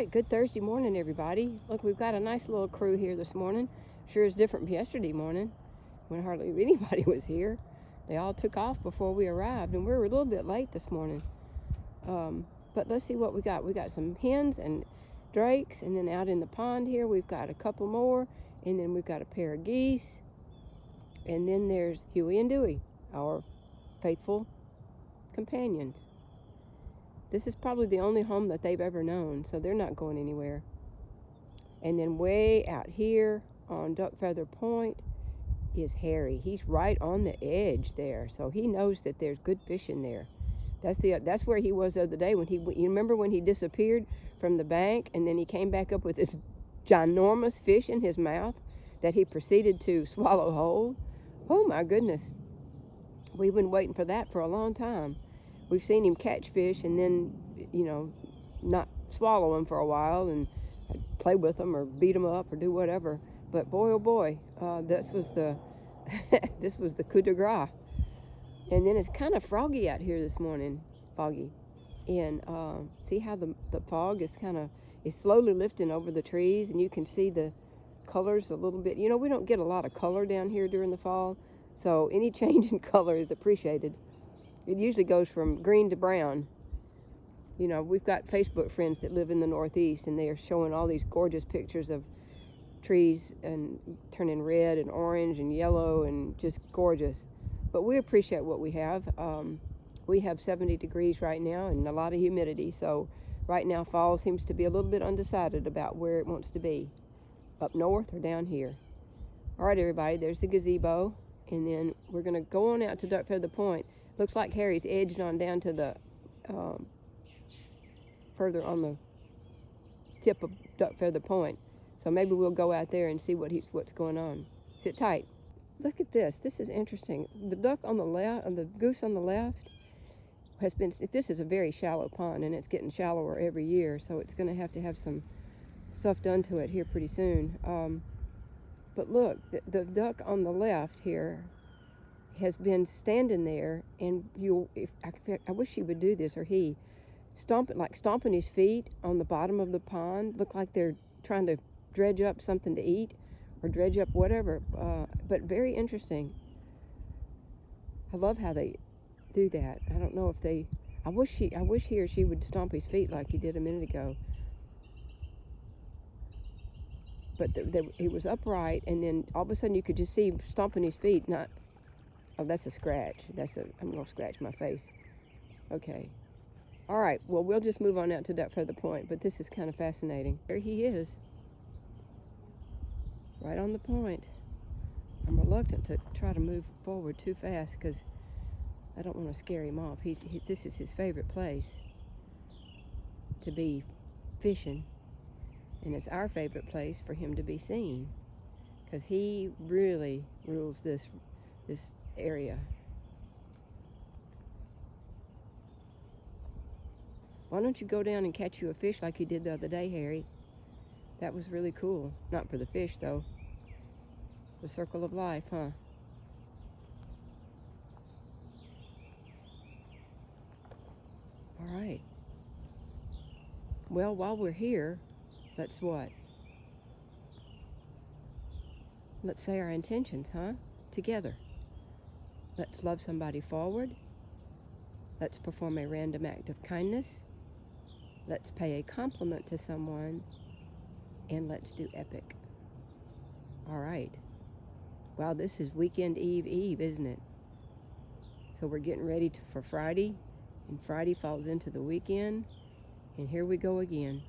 right, good Thursday morning, everybody. Look, we've got a nice little crew here this morning. Sure is different from yesterday morning when hardly anybody was here. They all took off before we arrived, and we were a little bit late this morning. But let's see what we got. We got some hens and drakes, and then out in the pond here, we've got a couple more, and then we've got a pair of geese, and then there's Huey and Dewey, our faithful companions. This is probably the only home that they've ever known, so they're not going anywhere. And then way out here on DuckFeather Pointe is Harry. He's right on the edge there, so he knows that there's good fish in there. That's where he was the other day when you remember when he disappeared from the bank, and then he came back up with this ginormous fish in his mouth that he proceeded to swallow whole. Oh my goodness. We've been waiting for that for a long time. We've seen him catch fish and then, not swallow them for a while and play with them or beat them up or do whatever. But boy, oh boy, this was the coup de grace. And then it's kind of froggy out here this morning, foggy. And see how the fog is it's slowly lifting over the trees, and you can see the colors a little bit. We don't get a lot of color down here during the fall, so any change in color is appreciated. It usually goes from green to brown. We've got Facebook friends that live in the Northeast, and they are showing all these gorgeous pictures of trees and turning red and orange and yellow and just gorgeous. But we appreciate what we have. We have 70 degrees right now and a lot of humidity, so right now fall seems to be a little bit undecided about where it wants to be, up north or down here. All right, everybody, there's the gazebo, and then we're going to go on out to DuckFeather Pointe. Looks like Harry's edged on down to the further on the tip of DuckFeather Pointe, so maybe we'll go out there and see what's going on. Sit tight. Look at this. This is interesting. The duck on the left and the goose on the left this is a very shallow pond, and it's getting shallower every year, so it's going to have some stuff done to it here pretty soon. But look, the duck on the left here has been standing there, and I wish he would do this, or he stomping his feet on the bottom of the pond. Look like they're trying to dredge up something to eat or dredge up whatever, but very interesting. I love how they do that. I don't know if I wish he or she would stomp his feet like he did a minute ago. But he was upright, and then all of a sudden you could just see him stomping his feet. Oh, that's a scratch. I'm gonna scratch my face. Okay. All right. Well, we'll just move on out to DuckFeather Pointe. But this is kind of fascinating. There he is, right on the point. I'm reluctant to try to move forward too fast because I don't want to scare him off. This is his favorite place to be fishing, and it's our favorite place for him to be seen because he really rules this area. Why don't you go down and catch you a fish like you did the other day, Harry? That was really cool. Not for the fish, though. The circle of life, huh? All right. Well, while we're here, let's say our intentions, huh? Together. Let's love somebody forward. Let's perform a random act of kindness. Let's pay a compliment to someone. And let's do epic. All right. Wow, this is weekend eve, isn't it? So we're getting ready for Friday, and Friday falls into the weekend, and here we go again.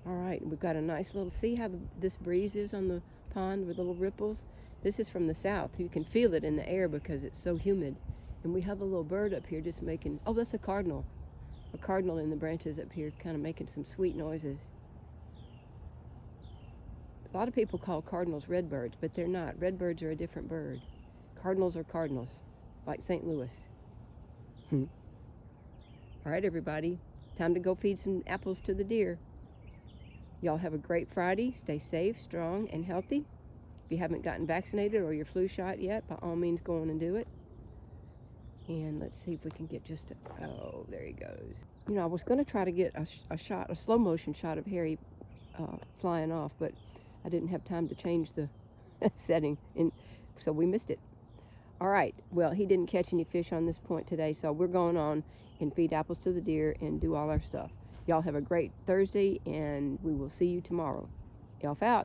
All right, we've got a nice little, see how this breeze is on the pond with little ripples? This is from the south. You can feel it in the air because it's so humid. And we have a little bird up here just making, oh, that's a cardinal. A cardinal in the branches up here is kind of making some sweet noises. A lot of people call cardinals redbirds, but they're not. Redbirds are a different bird. Cardinals are cardinals, like St. Louis. All right, everybody. Time to go feed some apples to the deer. Y'all have a great Friday. Stay safe, strong, and healthy. If you haven't gotten vaccinated or your flu shot yet, by all means, go on and do it. And let's see if we can get oh, there he goes. You know, I was going to try to get a slow motion shot of Harry flying off, but I didn't have time to change the setting, so we missed it. All right, well, he didn't catch any fish on this point today, so we're going on and feed apples to the deer and do all our stuff. Y'all have a great Thursday, and we will see you tomorrow. Elf out.